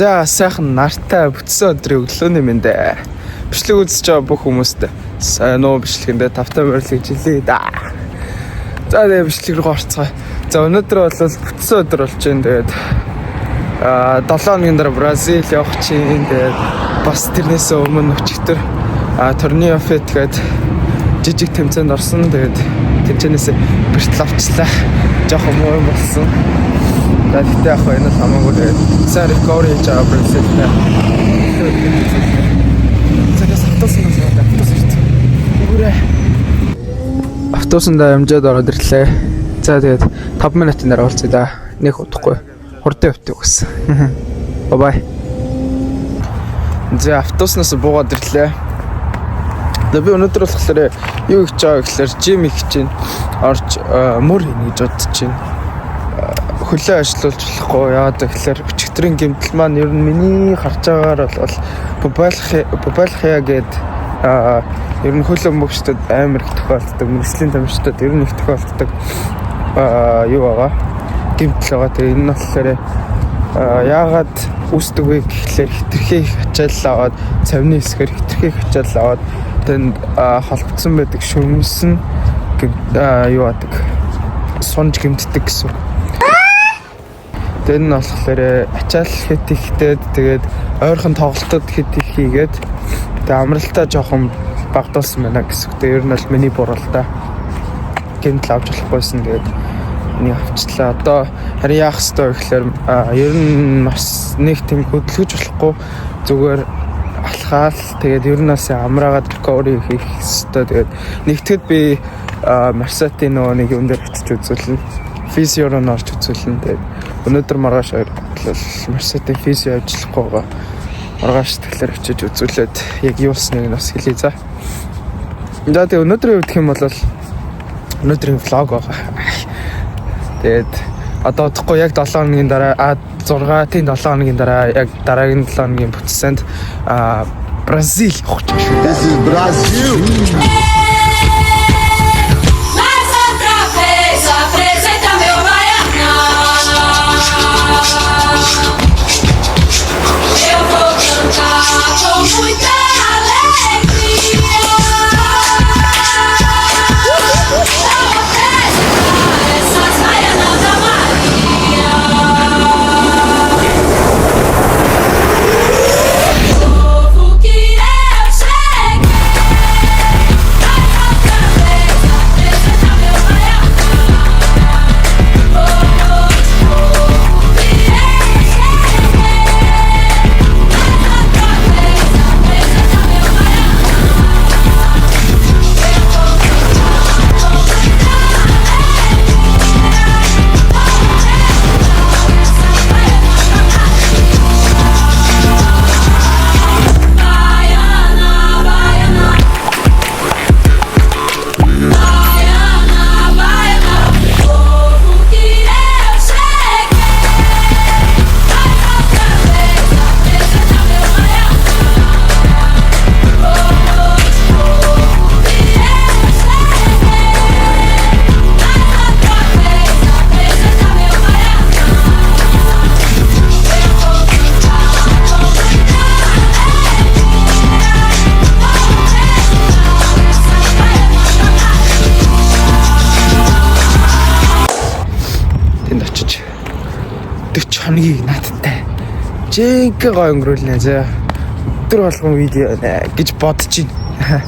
За сайхан нартай бүтсэн өдрийн өглөөний мэндэ. Бичлэг үзэж байгаа бүх хүмүүст сайн уу бичлэгэндээ тавтай баярлалаа жилээ да. За тэгээ бичлэг рүү орцгоо. За өнөөдөр бол бүтсэн өдөр болж байна. Тэгээд 7 хоногийн дараа Бразил явах чинь. Тэгээд бас тэрнээс өмнө өчигдөр турны офет гээд жижиг тэмцээнд орсон. Тэгээд тэмцээнээс бэртэл авчлаа. Жохон муу юм болсон. Тэгтээ яг энэ л хамаагүй тэгээд сайн recovery хийж байгаа Бразилтай. Цагаас автоснаас автобусанда амжаад ороод ирлээ. За тэгээд 5 минутын дараа болцъё да. Нэг удахгүй. Хурдан явтыг гэсэн. Бай. За автобуснаас буугаад ирлээ. Тэгээд би өнөөдөр болохоор юу хийж байгаа гэхээр жим хийж чинь орж мөр хийнэ гэж бодож чинь. Хөлөө ажиллуулж болохгүй. Яагаад гэхээр өчигдрийн гэмтэл маань ер нь миний харж байгаагаар бол Бубалхия гээд ер нь хөл өмгчдөд амар их тохиолддог, мэргэжлийн тамирчдад ер нь их тохиолддог юу байгаа. Гэмтэл байгаа. Тэгээ энэ нь болохоор яагаад үүсдэг вэ гэхлээр хитрхээ их ачаал аваад цавны хэсгээр хитрхээ их ачаал аваад тэнд холбогдсон байдаг шөмс нь юу адаг сонж гэмтдэг гэсэн. Энэ нь болохоор ачаал хэд ихтэй тэгээд ойрхон тоглолтод хэд их хийгээд тэгээд амралтаа жоохон багдуулсан байна гэсэн. Тэгээд ер нь бол миний буруу л да. Гэмтэл авч болохгүйсэн тэгээд энийг авчлаа. Одоо харин яах ёстой гэхээр ер нь бас нэг тийм хөдөлгөж болохгүй зүгээр алхаал тэгээд ер нь бас амраагаад recovery хийх ёстой. Тэгээд нэгтгэд би Марсати нөгөө нэг юм дээр очиж үзүүлнэ. Физиор нь орж үзүүлнэ. Тэгээд өнөөдөр маргааш бол Марсати физио ажиллахгүй байгаа. Маргааш тэгэхээр очиж үзүүлээд яг юусныг нь бас хэлье за. За тэгээд өнөөдрийн хувьд хэм бол өнөөдрийн влог байгаа. Тэгээд одоо удахгүй яг 7 хоногийн дараа 6-ийн 7 хоногийн дараа яг дараагийн 7 хоногийн бүтсэнд Бразил явах гэж байна. This is Brazil. Хоногийг надтай жинхэнэ гоё өнгөрүүлнэ зэ. Өдөр болгон видео гэж бодож байна.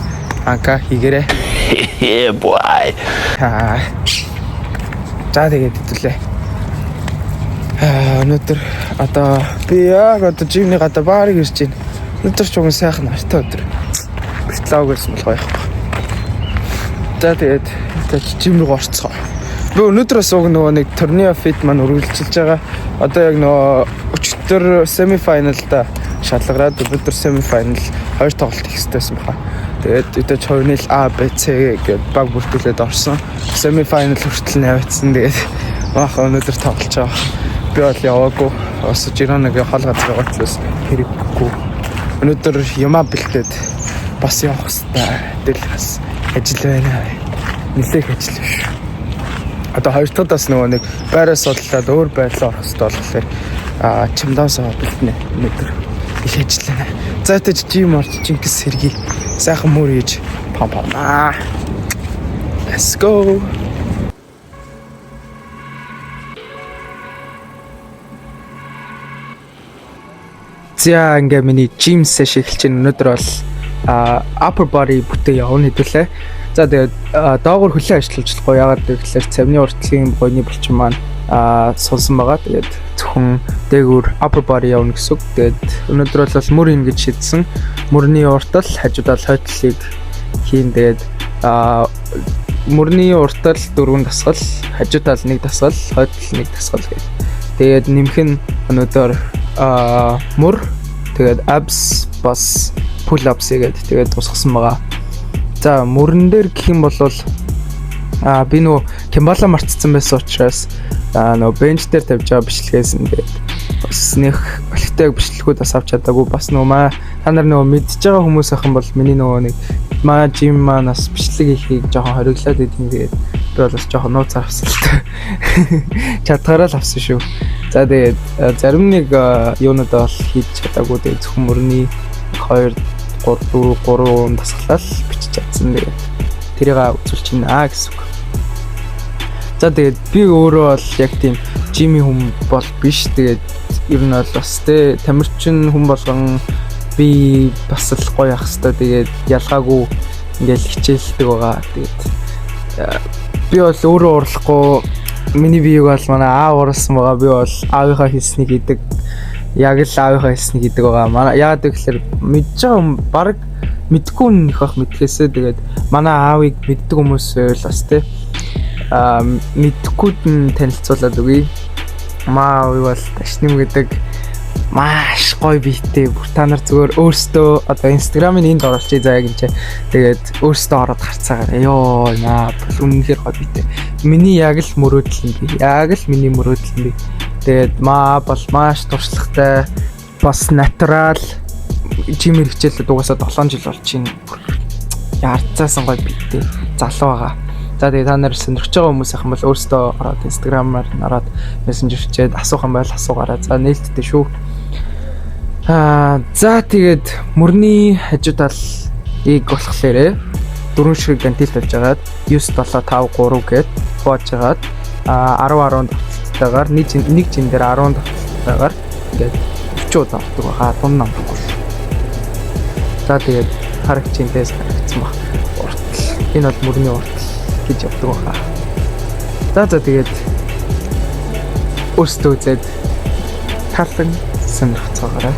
Анка хийгээрэй. Boy. За тэгээд хэвлээ. Өнөөдөр одоо би яг одоо жимний гадаа баарыг ирж байна. Өнөөдөр ч юм сайхан нартай өдөр. Битлаа гэсэн бол гоё юм. За тэгээд жим рүү орцгоо. Би өнөөдрөөс уг нөгөө нэг турны фит маань үргэлжилж байгаа. Одоо яг нөгөө өчигдөр семифиналда шалгараад өнөөдөр семифинал 2 тоглолт хийх хэрэгтэйсэн баха. Тэгээд өдөөж 2-1 А, Б, С гэдэг баг бүртгүүлээд орсон. Семифинал хүртэл навцсан. Тэгээд баха өнөөдөр тоглож байгаа. Би бол яваагүй. Бас Жироныг хол газар байгаа учраас хэрэггүй. Өнөөдөр юмаа бэлдээд бас явах хэрэгтэй. Тэгэл бас ажил байна. Нилээх ажил биш. Одоо хоёр дахь удаас нөгөө нэг байраас бодлоод өөр байрлал орох хэрэгтэй болохоор чимдаасаа бэлтнэ өнөөдөр их ажиллана. За тэгж жим орч Чингис сэргий сайхан мөр хийж пампамаа. Let's go. За ингээ миний gym session эхэлж байна. Өнөөдөр бол upper body бүтээ явна хэдүүлээ. За тэгээд доогуур хөлөө ажиллаж болохгүй. Ягаад гэвэл цавны уртлагын бойны булчин маань сонсон байгаа. Тэгээд зөвхөн дээгүүр upper body явна гэсэн үг. Тэгээд өнөөдөр бол мөр ингэж шийдсэн. Мөрний уртал хажуудаа хойтлыг хийн. Тэгээд мөрний уртал 4 дасгал, хажуудаа 1 дасгал, хойдол 1 дасгал гэх. Тэгээд нэмэх нь өнөөдөр мөр тэгээд abs бас pull ups гэдэг тэгээд тусгасан байгаа. За мөрөн дээр гэх юм бол би нөгөө Кимбала мартцсан байсан учраас нөгөө бенч дээр тавьж байгаа бичлэгээс ингээд бас нэх олигтойг бичлэгүүд бас авч чадаагүй бас нөгөө та нар нөгөө мэдж байгаа хүмүүс ахын бол миний нөгөө нэг жим манаас бичлэг хийхийг жоохон хориглоод идэв. Тэгээд би бол бас жоохон нууц авсан л та. Чадхаараа л авсан шүү. За тэгээд зарим нэг юунууд бол хийж чадаагүй. Тэгээд зөвхөн мөрний 2 3 дасгалал бичиж чадсан. Тэгээд тэрийг үзүүлж байна гэсэн үг. За тэгээд би өөрөө бол яг тийм жими хүн бол биш. Тэгээд ер нь бол бас тамирчин хүн болгон би бас л гоё ах хэвээр тэгээд ялгаагүй ингээл хичээлдэг байгаа. Тэгээд би бол өөрөө урлахгүй миний биеийг бол манай аав уурсан байгаа. Би бол аавынхаа хийснийг хийдэг. Яг л аавынхаа хийснийг хийдэг байгаа. Манай яагаад гэвэл мэдж байгаа баг мэдгүй нөх ах мэдхээсээ тэгээд манай аавыг мэддэг хүмүүс байвал бас мэдхгүйд нь танилцуулаад өгье. Маа аав бол ташним гэдэг маш гоё биетэй. Бүр та нар зүгээр өөрсдөө одоо Instagram-ын энд оруулчих заяа гинэ. Тэгээд өөрсдөө ороод харцаагаар. Ёо наа үнэхээр гоё биетэй. Миний яг л мөрөөдөл юм би. Яг л миний мөрөөдөл юм би. Тэгээд маа бол маш туршлагатай, бас натурал жимэр хичээлүүд угаасаа 7 жил болж байна. Ярцаасан гоё биетэй. Залуу байгаа. За тэгээд та нар сонирхож байгаа хүмүүс ахын бол өөрсдөө ороод Instagram-аар нараад мессенжер хичээд асуух юм байл асуугаарай. За нээлттэй шүү. За тэгээд мөрний хажуудалыг болохоор 4 шиг гантил тавьж агаад 9 7 5 3 гэд боож агаад 10 давталтайгаар нэг жин дээр 10 давталтайгаар ингээд 40 удаа авдаг байгаа. Дун намдаггүй. За тэгээд харагчинтээс харагдсан баг. Уртал. Энэ бол мөрний уртал гэж явдаг байгаа. За тэгээд өөртөө зэд талан сонирхцаагаарай.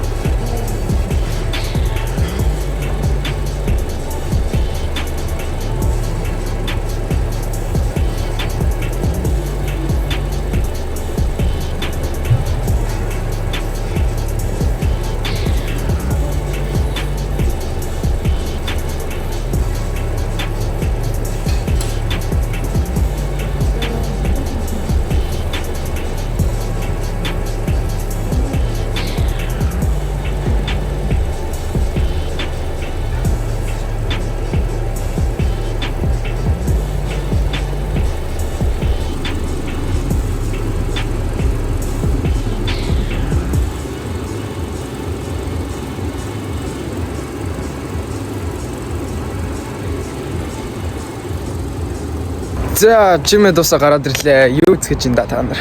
За жимэд усаа гараад ирлээ. Юу гэж энэ та нар.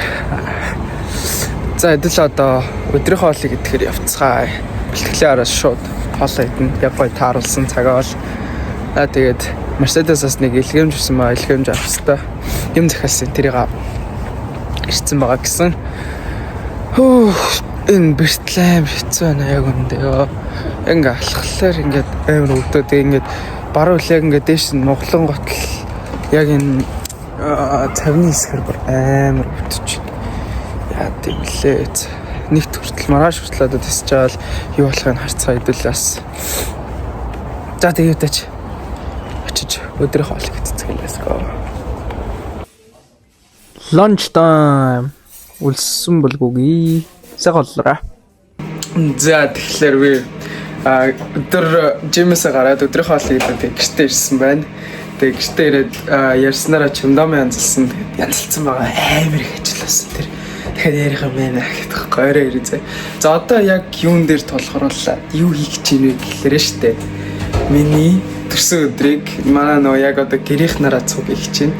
За хэдэл одоо өдрийнхөө хоолыг идэхээр явцгаая. Бэлтгэлээ араас шууд хоолоо идэнэ. Яг гоё тааруулсан цагаа бол. Тэгээд Mercedes-аас нэг илгээмж өгсөн маа. Илгээмж авах хэрэгтэй. Юм захиалсан тэрийг ирсэн байгаа гэсэн. Энэ бэртлэм хэцүү байна яг үндэ ёо. Ингээ алхахлаар ингээд амар өвдөд ингээд баруун үлээ ингээд дээш нь Монголын готл яг энэ цавны хэсгэр бүр амар өвдөж байна. Яа тэмлээ. Нэг хүртэл маргааш хүртэл одоо тасч байгаа юу болохыг харцгаа хэдүүлээс. За тэгээд тач очиж өдрийн хоолыг идцгээе. Let's go. Lunch time. Үлссэн болгоогүй. Сагаллаа. За тэгэхээр би өдөр жимээс гараад өдрийн хоолыг идэх гэртээ ирсэн байна. Тэгээд гэртээ ирээд ярьснараа чимдам янзлсан. Янзлсан байгаа амар их ажилласан тэр. дахиад ярих юм байна гэдэг гойроо ирээ. За одоо яг юун дээр тулахаар юу хийх гэж байна вэ гэхлээрээ штэ. Миний төрсөн өдрийг манай нөө яг одоо гэрийнх нараа цуг их чинь.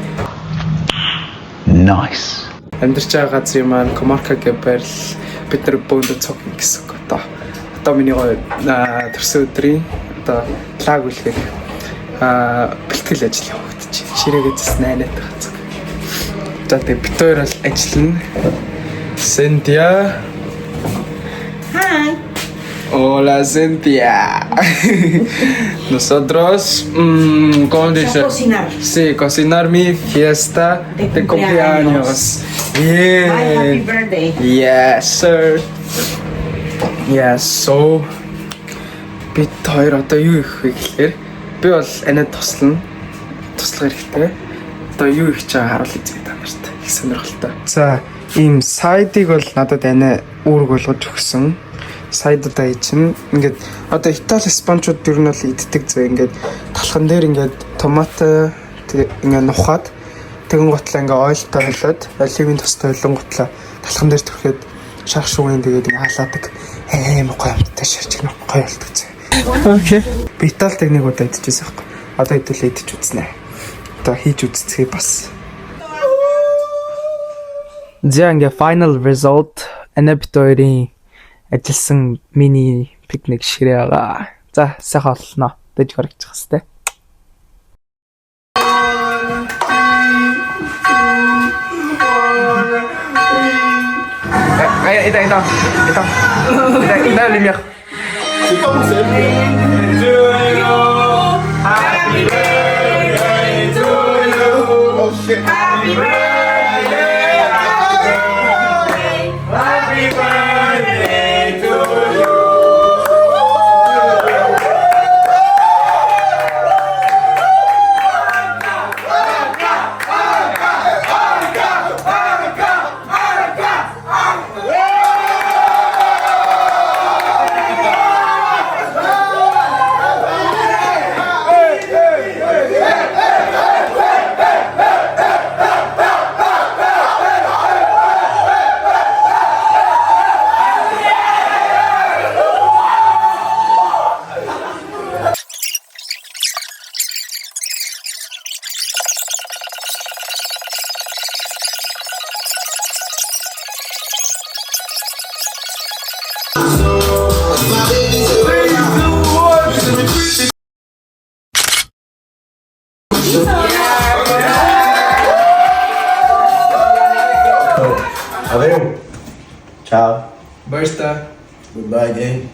Nice. Амьдарч байгаа газрын маань Комарка гэх байрал бид нар бөөндө цуг гэсэн үг одоо. Одоо миний гоё төрсөн өдрийн одоо плаг үлгэх бэлтгэл ажил явагдчих. Ширээгээ зас найнаад байгаа цуг. За тэгээ бид хоёр бол ажиллана. Cynthia. Hi. Hola Cynthia. Nosotros Cocinar. Sí, cocinar mi fiesta de cumpleaños. Bien. Bye, happy birthday. Yes, sir. Yes, so бид хоёр одоо юу их вэ гэхээр би бол анаа туслах хэрэгтэй. Одоо юу их чагаа харуул үзье та нарт. Их сонирхолтой. За, ийм сайдыг бол надад анаа үүрэг болгож өгсөн. Сайдудаа чинь ингээд одоо Итали, Испанчууд ер нь бол иддэг зөө ингээд талхан дээр ингээд томат ингээд нухаад тэгэн готлаа ингээд ойлтой холиод оливын тостой ойлон готлаа талхан дээр түрхэд шах шугын тэгээд ингээд халаадаг амар гоё амттай шарчиг нь гоё болдог зөө. Окей. Би Итали техник удаа идчихсэн байхгүй. Одоо хэдүүлээ идчих үзнэ. Одоо хийж үзцгээе бас. За ингээд final result анабитойрын ажилласан мини пикник ширээ байгаа. За сайхан олно. Дэж гаргачих хэвчтэй. Ида lumière. C'est pas mon seul. Happy birthday to you. Oh shit. Happy birthday. Happy birthday to you. Adeu. Ciao. Basta. Goodbye again.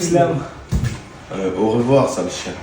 Islam. Au revoir, sale chien.